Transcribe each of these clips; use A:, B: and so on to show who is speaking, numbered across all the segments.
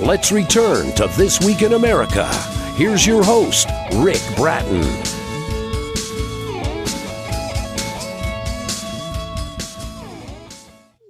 A: Let's return to This Week in America. Here's your host, Rick Bratton.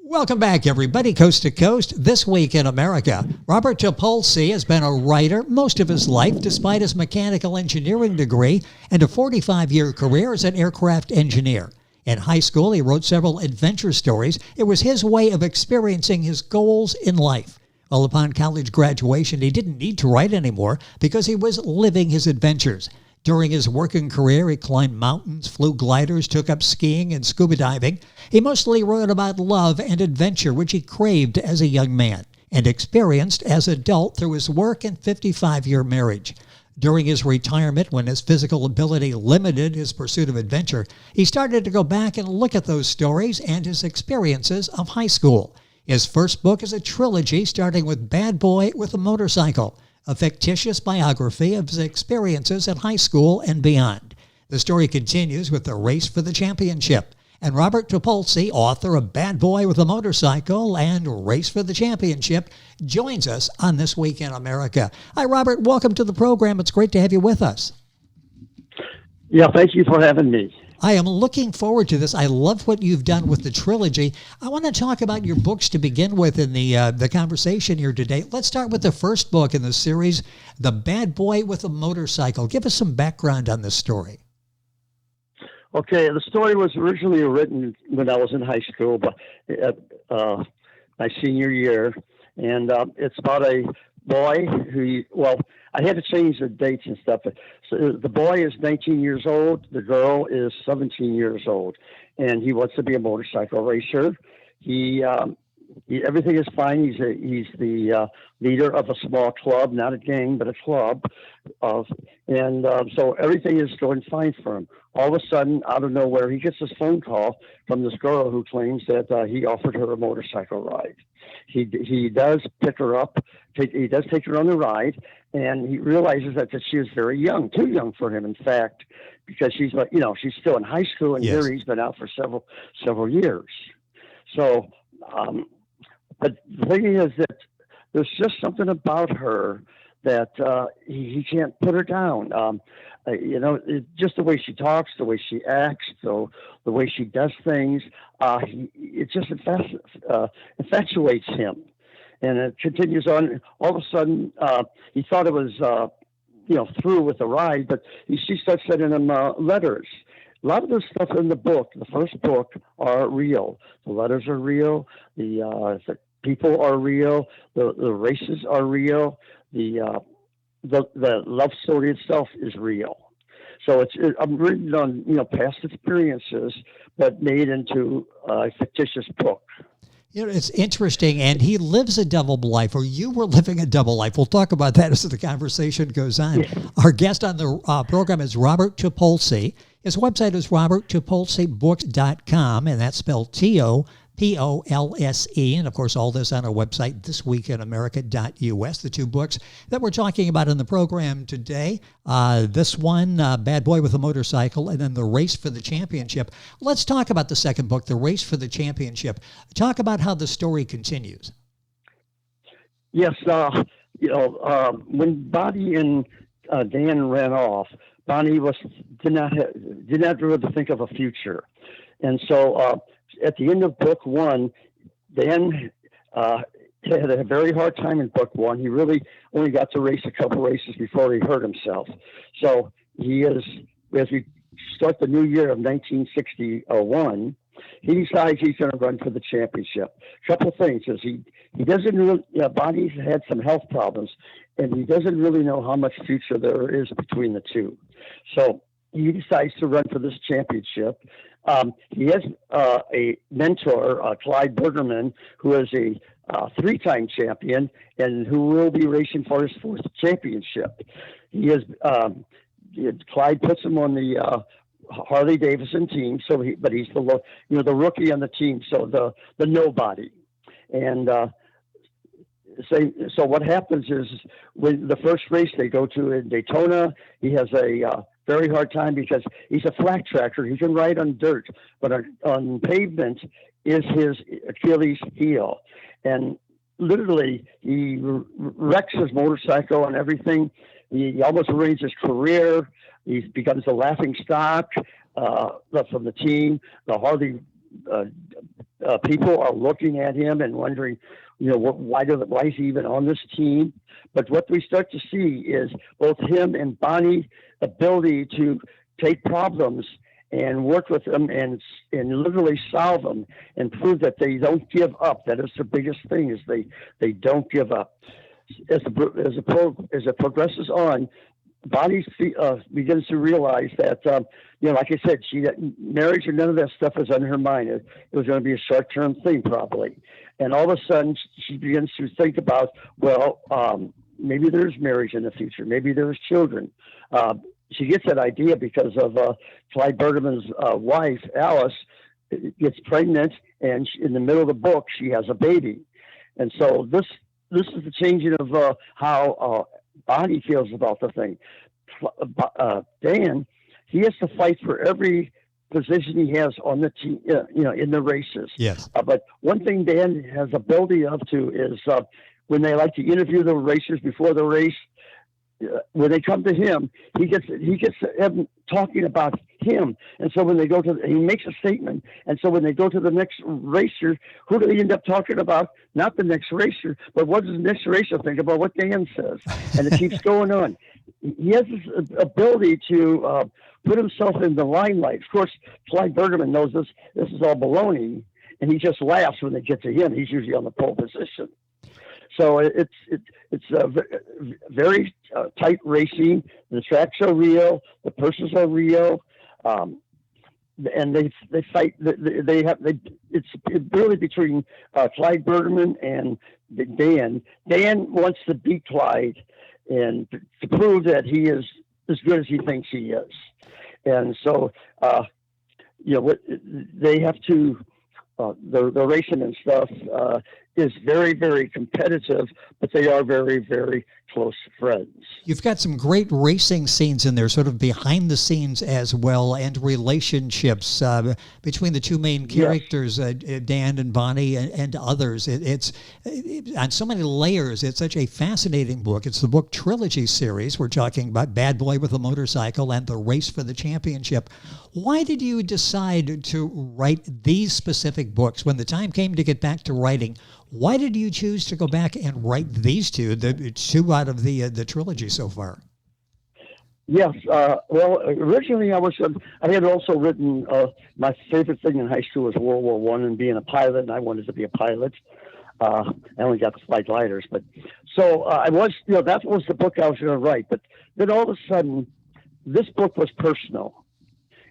B: Welcome back, everybody, coast to coast. This Week in America. Robert Topolse has been a writer most of his life, despite his mechanical engineering degree and a 45-year career as an aircraft engineer. In high school, he wrote several adventure stories. It was his way of experiencing his goals in life. Well, upon college graduation, he didn't need to write anymore because he was living his adventures. During his working career, he climbed mountains, flew gliders, took up skiing and scuba diving. He mostly wrote about love and adventure, which he craved as a young man and experienced as an adult through his work and 55-year marriage. During his retirement, when his physical ability limited his pursuit of adventure, he started to go back and look at those stories and his experiences of high school. His first book is a trilogy starting with Bad Boy with a Motorcycle, a fictitious biography of his experiences at high school and beyond. The story continues with the race for the championship. And Robert Topolse, author of Bad Boy with a Motorcycle and Race for the Championship, joins us on This Week in America. Hi, Robert. Welcome to the program. It's great to have you with us.
C: Yeah, thank you for having me.
B: I am looking forward to this. I love what you've done with the trilogy. I want to talk about your books to begin with in the conversation here today. Let's start with the first book in the series, The Bad Boy with a Motorcycle. Give us some background on this story.
C: Okay, the story was originally written when I was in high school, but my senior year, and it's about a boy who, I had to change the dates and stuff. So the boy is 19 years old, the girl is 17 years old, and he wants to be a motorcycle racer. Everything is fine. He's the leader of a small club, not a gang, but a club, so everything is going fine for him. All of a sudden, out of nowhere, he gets this phone call from this girl who claims that he offered her a motorcycle ride. He does pick her up. He does take her on the ride, and he realizes that she is very young, too young for him, in fact, because she's still in high school, and here he's been out for several years. So, but the thing is that there's just something about her that he can't put her down. Just the way she talks, the way she acts, the way she does things, it just infatuates him. And it continues on. All of a sudden, he thought it was, through with the ride, but she starts sending him letters. A lot of the stuff in the book, the first book, are real. The letters are real. The people are real. The races are real. The love story itself is real. So I'm reading on past experiences, but made into a fictitious book.
B: It's interesting, and he lives a double life, or you were living a double life. We'll talk about that as the conversation goes on. Yeah. Our guest on the program is Robert Topolse. His website is roberttopolsebooks.com, and that's spelled Topolse. And, of course, all this on our website, thisweekinamerica.us, the two books that we're talking about in the program today. This one, Bad Boy with a Motorcycle, and then The Race for the Championship. Let's talk about the second book, The Race for the Championship. Talk about how the story continues.
C: Yes, when Bonnie and Dan ran off, Bonnie did not really think of a future. And so at the end of book one, Dan had a very hard time in book one. He really only got to race a couple races before he hurt himself. So he is, as we start the new year of 1961, he decides he's going to run for the championship. A couple of things is he doesn't really, Bonnie's had some health problems, and he doesn't really know how much future there is between the two. So he decides to run for this championship. He has a mentor, Clyde Bergerman, who is a three-time champion and who will be racing for his fourth championship. Clyde puts him on the Harley Davidson team, but he's the rookie on the team, so the nobody. And so what happens is when the first race they go to in Daytona, he has a very hard time because he's a flat tracker. He can ride on dirt, but on pavement is his Achilles heel. And literally, he wrecks his motorcycle and everything. He almost ruins his career. He becomes a laughing stock from the team. The Harvey people are looking at him and wondering, why is he even on this team? But what we start to see is both him and Bonnie's ability to take problems and work with them and literally solve them and prove that they don't give up. That is the biggest thing, is they don't give up. As it progresses on, Bonnie begins to realize that, like I said, marriage or none of that stuff was on her mind. It was going to be a short-term thing, probably. And all of a sudden, she begins to think about, maybe there's marriage in the future. Maybe there's children. She gets that idea because of Clyde Bergman's wife, Alice, gets pregnant, and in the middle of the book, she has a baby. And so this is the changing of how Bonnie feels about the thing. Dan, he has to fight for every position he has on the team, in the races.
B: Yes.
C: But one thing Dan has ability of too is when they like to interview the racers before the race. When they come to him, he gets them talking about him, and so when they go he makes a statement, and so when they go to the next racer, who do they end up talking about? Not the next racer, but what does the next racer think about what Dan says? And it keeps going on. He has this ability to put himself in the limelight. Of course, Clyde Bergman knows this. This is all baloney, and he just laughs when they get to him. He's usually on the pole position. So it's very tight racing. The tracks are real. The persons are real, and they fight. It's really between Clyde Bergman and Dan. Dan wants to beat Clyde and to prove that he is as good as he thinks he is, and so they have to. The racing and stuff is very, very competitive, but they are very, very close friends.
B: You've got some great racing scenes in there, sort of behind the scenes as well, and relationships between the two main characters, yes. Dan and Bonnie and others. It's on so many layers. It's such a fascinating book. It's the Book Trilogy series. We're talking about Bad Boy with a Motorcycle and The Race for the Championship. Why did you decide to write these specific books? When the time came to get back to writing, why did you choose to go back and write these two, the two out of the trilogy so far?
C: Yes. Well, originally I had also written, my favorite thing in high school was World War I and being a pilot, and I wanted to be a pilot. I only got to fly gliders, but so I was, that was the book I was going to write. But then all of a sudden, this book was personal.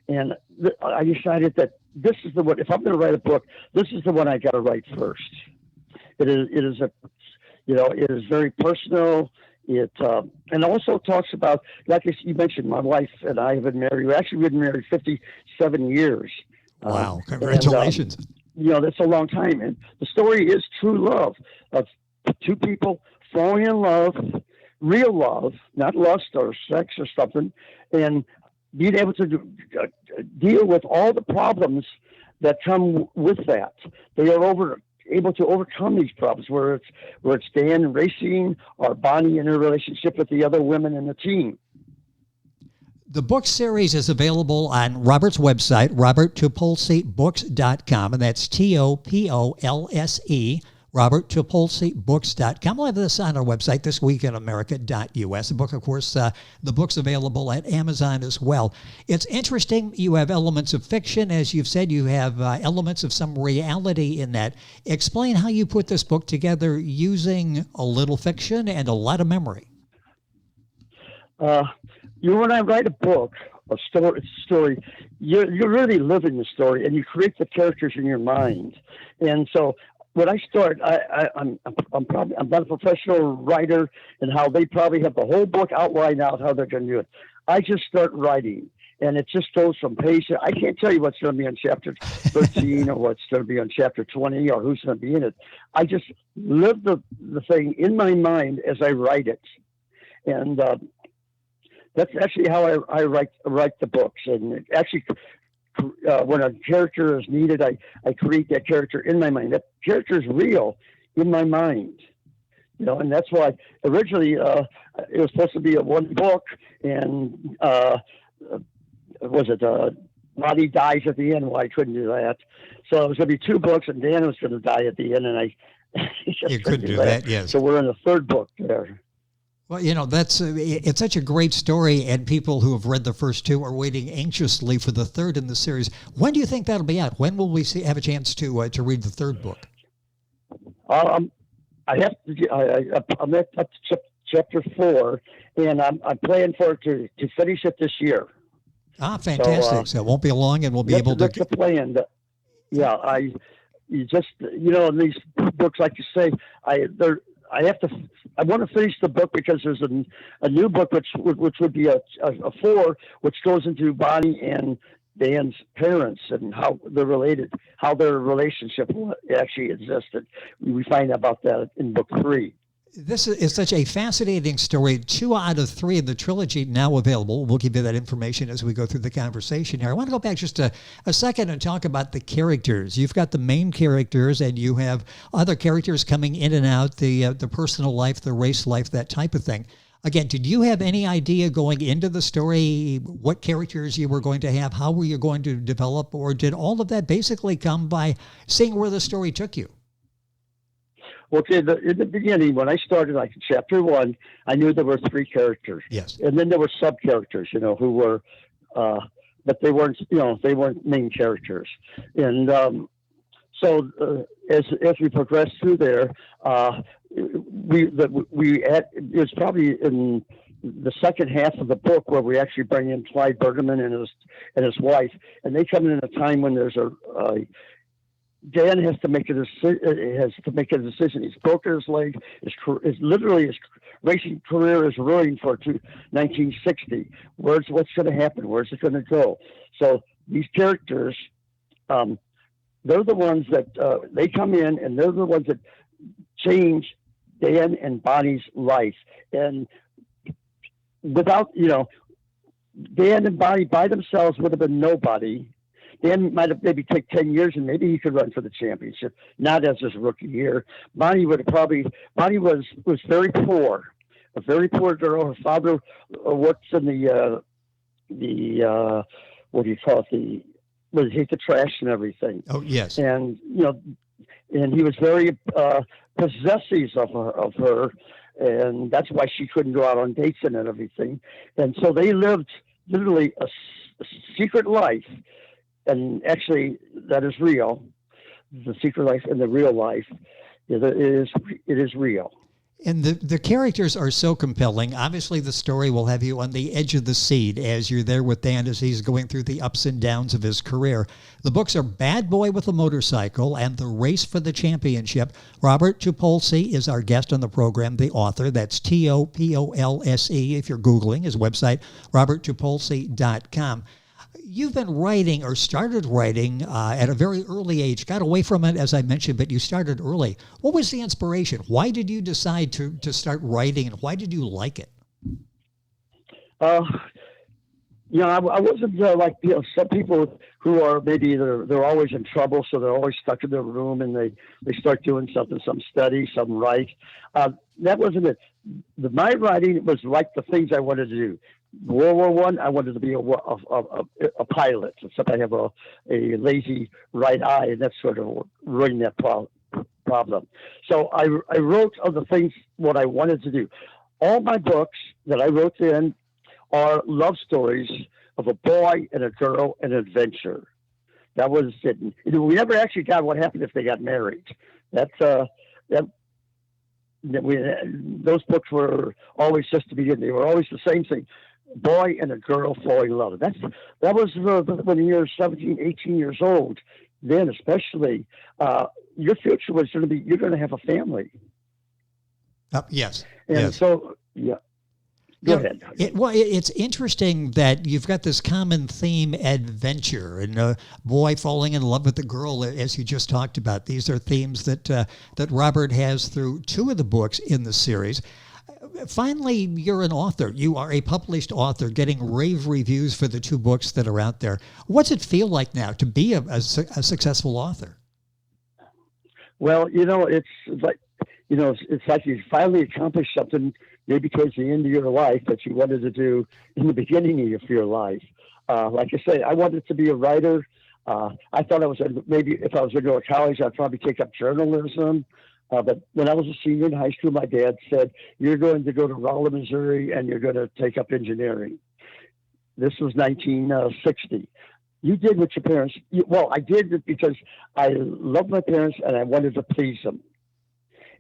C: And I decided that this is the one, if I'm going to write a book, this is the one I got to write first. It is very personal. It and also talks about, like you mentioned, my wife and I have been married. We've been married 57 years.
B: Wow! Congratulations.
C: That's a long time. And the story is true love of two people falling in love, real love, not lust or sex or something, and being able to deal with all the problems that come with that. They are able to overcome these problems, where it's Dan racing or Bonnie in her relationship with the other women in the team.
B: The book series is available on Robert's website, roberttopolsebooks.com, and that's TOPOLSE, roberttopolsebooks.com. We'll have this on our website, thisweekinamerica.us. The book, of course, the book's available at Amazon as well. It's interesting. You have elements of fiction. As you've said, you have elements of some reality in that. Explain how you put this book together using a little fiction and a lot of memory.
C: When I write a book, a story, you're really living the story, and you create the characters in your mind. And so when I start, I'm not a professional writer, and how they probably have the whole book outlined out how they're going to do it. I just start writing, and it just goes from page. I can't tell you what's going to be on chapter 13 or what's going to be on chapter 20 or who's going to be in it. I just live the thing in my mind as I write it, and that's actually how I write the books. And it actually, when a character is needed, I create that character in my mind. That character is real, in my mind. And that's why originally it was supposed to be a one book, and was it Bonnie dies at the end? Well, I couldn't do that, so it was going to be two books, and Dan was going to die at the end, and I
B: you couldn't do that. Yes.
C: So we're in the third book there.
B: Well, that's it's such a great story, and people who have read the first two are waiting anxiously for the third in the series. When do you think that'll be out? When will we have a chance to read the third book?
C: I'm at chapter 4, and I'm planning for it to finish it this year.
B: Ah, fantastic! So it wonwant be long, and we'll be able to.
C: That's the plan. You just in these books, like you say, I want to finish the book because there's a new book which would be a 4, which goes into Bonnie and Dan's parents and how they're related, how their relationship actually existed. We find out about that in book 3.
B: This is such a fascinating story. 2 out of 3 of the trilogy now available. We'll give you that information as we go through the conversation here. I want to go back just a second and talk about the characters. You've got the main characters, and you have other characters coming in and out, the personal life, the race life, that type of thing. Again, did you have any idea going into the story what characters you were going to have, how were you going to develop, or did all of that basically come by seeing where the story took you?
C: Okay, in the beginning, when I started, like in chapter 1, I knew there were 3 characters.
B: Yes.
C: And then there were sub-characters, who were, but they weren't, they weren't main characters. And so as we progressed through there, it was probably in the second half of the book where we actually bring in Clyde Bergerman and his wife, and they come in at a time when there's Dan has to make a decision. He's broken his leg. His racing career is ruined for 1960. What's going to happen? Where's it going to go? So these characters, they're the ones that they come in, and they're the ones that change Dan and Bonnie's life. And without, Dan and Bonnie by themselves would have been nobody. Dan might have maybe take 10 years, and maybe he could run for the championship, not as his rookie year. Bonnie was very poor, a very poor girl. Her father works in the what do you call it? The trash and everything.
B: Oh, yes.
C: And, and he was very possessive of her, and that's why she couldn't go out on dates and everything. And so they lived literally a secret life. And actually, that is real. The secret life and the real life, it is real.
B: And the characters are so compelling. Obviously, the story will have you on the edge of the seat as you're there with Dan as he's going through the ups and downs of his career. The books are Bad Boy with a Motorcycle and The Race for the Championship. Robert Topolse is our guest on the program, the author. That's Topolse if you're Googling his website, roberttopolse.com. You've been writing or started writing at a very early age, got away from it, as I mentioned, but you started early. What was the inspiration? Why did you decide to start writing, and why did you like it?
C: I wasn't like some people who are maybe they're always in trouble, so they're always stuck in their room, and they start doing something, some study, some write. That wasn't it. My writing was like the things I wanted to do. World War I, I wanted to be a pilot, except I have a lazy right eye, and that's sort of ruining that problem. So I wrote of the things what I wanted to do. All my books that I wrote then are love stories of a boy and a girl and an adventure. That was it. We never actually got what happened if they got married. Those books were always just to begin. They were always the same thing. Boy and a girl falling in love. That was when you're 17, 18 years old. Then, especially, your future was going to be you're going to have a family.
B: Yes.
C: And
B: yes.
C: So, yeah. Go ahead.
B: It's interesting that you've got this common theme, adventure, and a boy falling in love with a girl, as you just talked about. These are themes that Robert has through 2 of the books in the series. Finally, you're an author. You are a published author getting rave reviews for the 2 books that are out there. What's it feel like now to be a successful author?
C: Well, it's like it's like you finally accomplished something maybe towards the end of your life that you wanted to do in the beginning of your life. Like I say, I wanted to be a writer. I thought maybe if I was going to go to college, I'd probably take up journalism. But when I was a senior in high school, my dad said, "You're going to go to Rolla, Missouri, and you're going to take up engineering." This was 1960. You did what your parents. I did it because I loved my parents and I wanted to please them.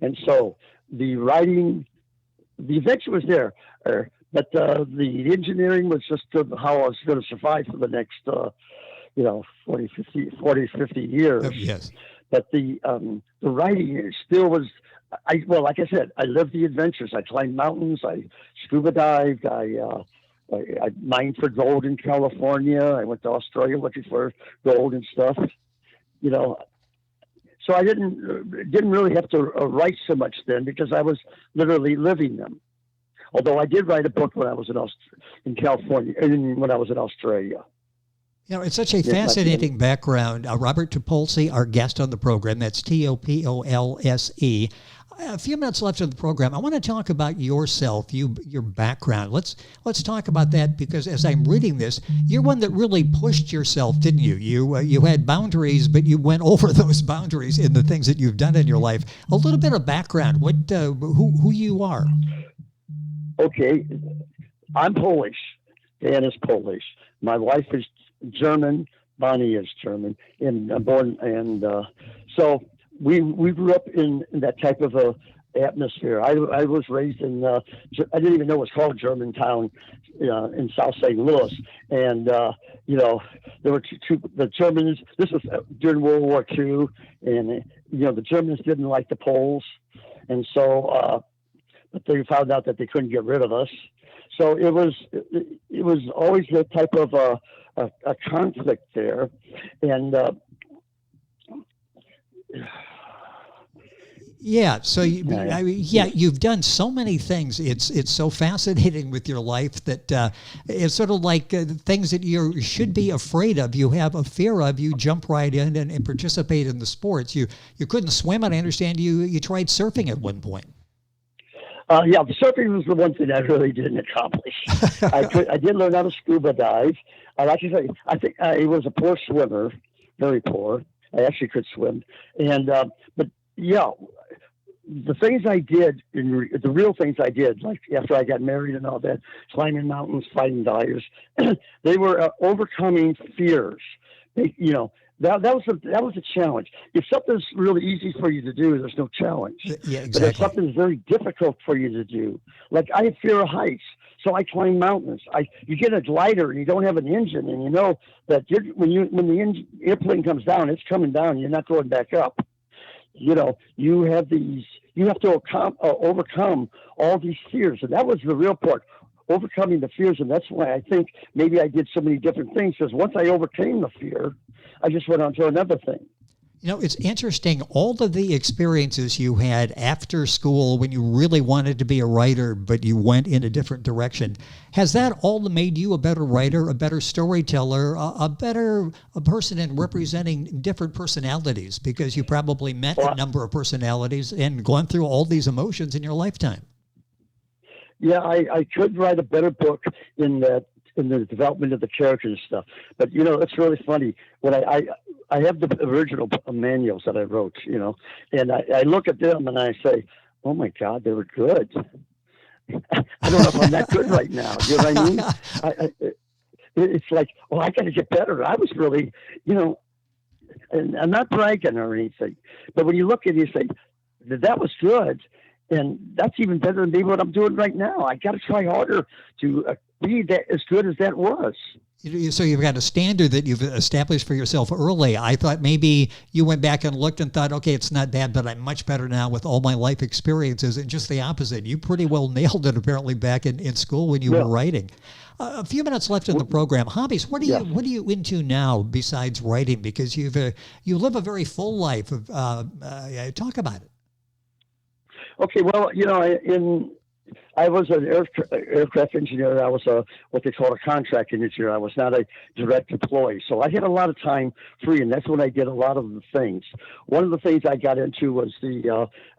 C: And so the writing, the adventure was there, but the engineering was just how I was going to survive for the next, 40, 50 years.
B: Yes.
C: But the writing still was. Like I said, I lived the adventures. I climbed mountains. I scuba dived. I mined for gold in California. I went to Australia looking for gold and stuff. So I didn't really have to write so much then because I was literally living them. Although I did write a book when I was in California and when I was in Australia.
B: It's such a fascinating background. Robert Topolse, our guest on the program, that's Topolse. A few minutes left of the program. I want to talk about yourself, your background. Let's talk about that because as I'm reading this, you're one that really pushed yourself, didn't you? You had boundaries, but you went over those boundaries in the things that you've done in your life. A little bit of background. Who you are?
C: Okay, I'm Polish. Dan is Polish. My wife is German. Bonnie is German, and so we grew up in that type of a atmosphere. I was raised in I didn't even know it was called Germantown in South St. Louis, and there were the Germans. This was during World War II, and the Germans didn't like the Poles, and so but they found out that they couldn't get rid of us. So it was always that type of a conflict there, and
B: yeah. So you've done so many things. It's so fascinating with your life that it's sort of like things that you should be afraid of. You have a fear of. You jump right in and participate in the sports. You couldn't swim, and I understand you tried surfing at one point.
C: The surfing was the one thing I really didn't accomplish. I did learn how to scuba dive. Like I say, I think I was a poor swimmer, very poor. I actually could swim, and the things I did, the real things I did, like after I got married and all that, climbing mountains, fighting divers, they were overcoming fears. That was a challenge. If something's really easy for you to do, there's no challenge.
B: Yeah, exactly.
C: But if something's very difficult for you to do, like I have fear of heights, so I climb mountains. You get a glider and you don't have an engine, and you know that when the airplane comes down, it's coming down. You're not going back up. You have to overcome all these fears, and that was the real part. Overcoming the fears, and that's why I think maybe I did so many different things, because once I overcame the fear, I just went on to another thing.
B: It's interesting, all of the experiences you had after school when you really wanted to be a writer, but you went in a different direction. Has that all made you a better writer, a better storyteller, a person in representing different personalities? Because you probably met a number of personalities and gone through all these emotions in your lifetime.
C: Yeah, I could write a better book in the development of the characters and stuff. But it's really funny when I have the original manuals that I wrote, and I look at them and I say, oh my God, they were good. I don't know if I'm that good right now. You know what I mean? It's like, I got to get better. I was really, and I'm not bragging or anything, but when you look at it, you say, that was good. And that's even better than maybe what I'm doing right now. I got to try harder to be as good as that was.
B: So you've got a standard that you've established for yourself early. I thought maybe you went back and looked and thought, okay, it's not bad, but I'm much better now with all my life experiences. And just the opposite. You pretty well nailed it apparently back in school when you were writing. A few minutes left in the program. Hobbies. What are you into now besides writing? Because you live a very full life. Talk about it.
C: Okay, well, in I was an aircraft engineer. I was what they call a contract engineer. I was not a direct employee. So I had a lot of time free, and that's when I did a lot of the things. One of the things I got into was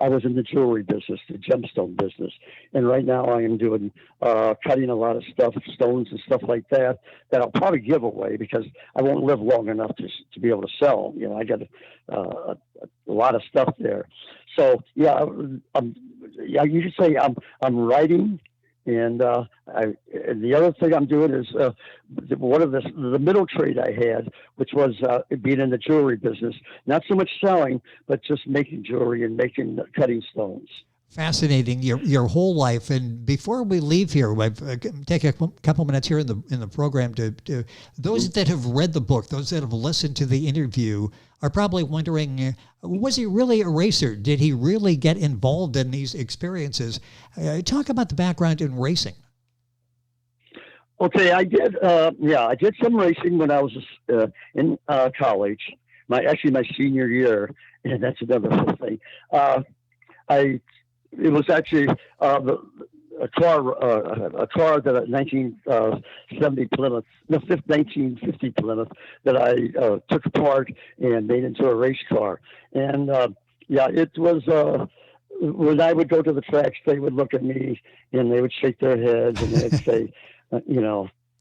C: I was in the jewelry business, the gemstone business. And right now I am doing cutting a lot of stuff, stones and stuff like that I'll probably give away because I won't live long enough to be able to sell. You know, I got a lot of stuff there. So yeah, you could say I'm writing, and the other thing I'm doing is one of the middle trade I had, which was being in the jewelry business. Not so much selling, but just making jewelry and cutting stones.
B: Fascinating, your whole life. And before we leave here, we've take a couple minutes here in the program to those that have read the book, those that have listened to the interview, are probably wondering, was he really a racer? Did he really get involved in these experiences? Talk about the background in racing.
C: Okay, I did. I did some racing when I was in college. My senior year, and that's another whole thing. It was actually a car that a 1970 Plymouth, 1950 Plymouth that I took apart and made into a race car. And it was when I would go to the tracks, they would look at me and they would shake their heads and they'd say,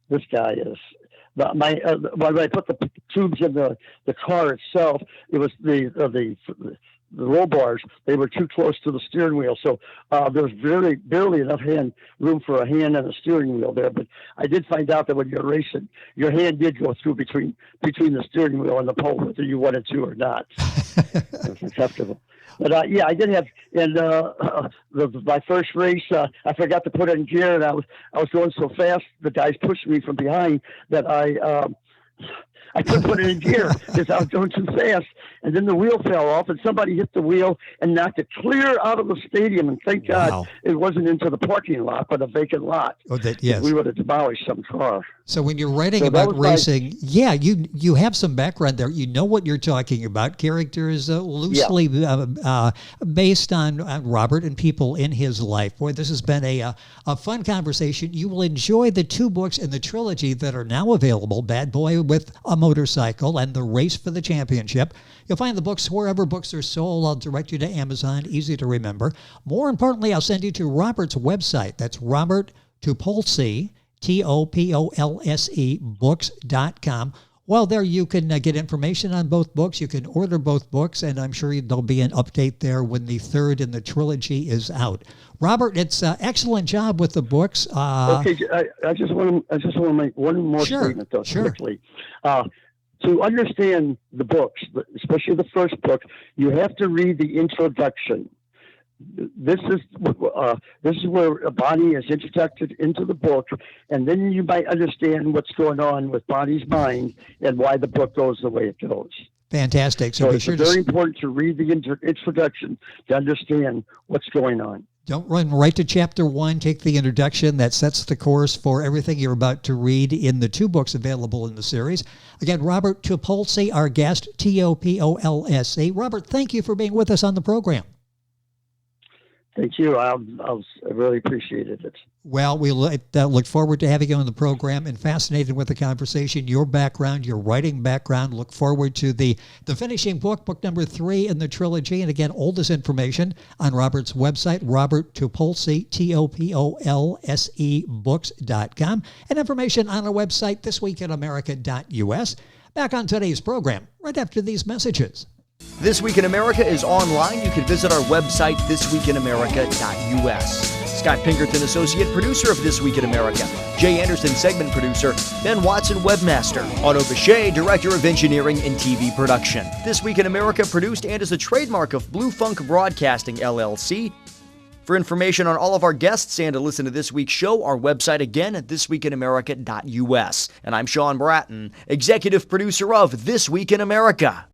C: this guy is. When I put the tubes in the car itself, it was the roll bars, they were too close to the steering wheel. So there was barely enough room for a hand and a steering wheel there. But I did find out that when you're racing, your hand did go through between the steering wheel and the pole, whether you wanted to or not. It's acceptable. But I did have, and my first race, I forgot to put it in gear, and I was going so fast, the guys pushed me from behind that I couldn't put it in gear because I was going too fast. And then the wheel fell off and somebody hit the wheel and knocked it clear out of the stadium. And thank God it wasn't into the parking lot, but a vacant lot.
B: Oh, yes.
C: We would have demolished some car.
B: So when you're writing about racing, you have some background there. You know what you're talking about. Characters loosely based on Robert and people in his life. Boy, this has been a fun conversation. You will enjoy the 2 books in the trilogy that are now available, Bad Boy with a Motorcycle and The Race for the Championship. You'll find the books wherever books are sold. I'll direct you to Amazon, easy to remember. More importantly, I'll send you to Robert's website. That's Robert Topolse, Topolse books.com. While there, you can get information on both books. You can order both books, and I'm sure there'll be an update there when the 3rd in the trilogy is out. Robert, it's an excellent job with the books.
C: Okay, I just want to make one more statement, though, quickly. To understand the books, especially the first book, you have to read the introduction. This is where Bonnie is introduced into the book, and then you might understand what's going on with Bonnie's mind and why the book goes the way it goes.
B: Fantastic.
C: So it's very important to read the introduction to understand what's going on.
B: Don't run right to chapter 1. Take the introduction. That sets the course for everything you're about to read in the 2 books available in the series. Again, Robert Topolse, our guest, Topolse. Robert, thank you for being with us on the program.
C: Thank you. I really appreciated it.
B: Well, we look forward to having you on the program and fascinated with the conversation, your background, your writing background. Look forward to the finishing book, book number 3 in the trilogy. And again, all this information on Robert's website, Robert Topolse, Topolse books.com, and information on our website, thisweekinamerica.us. Back on today's program, right after these messages.
D: This Week in America is online. You can visit our website, thisweekinamerica.us. Scott Pinkerton, associate producer of This Week in America. Jay Anderson, segment producer. Ben Watson, webmaster. Otto Bechet, director of engineering and TV production. This Week in America produced and is a trademark of Blue Funk Broadcasting, LLC. For information on all of our guests and to listen to this week's show, our website again at thisweekinamerica.us. And I'm Sean Bratton, executive producer of This Week in America.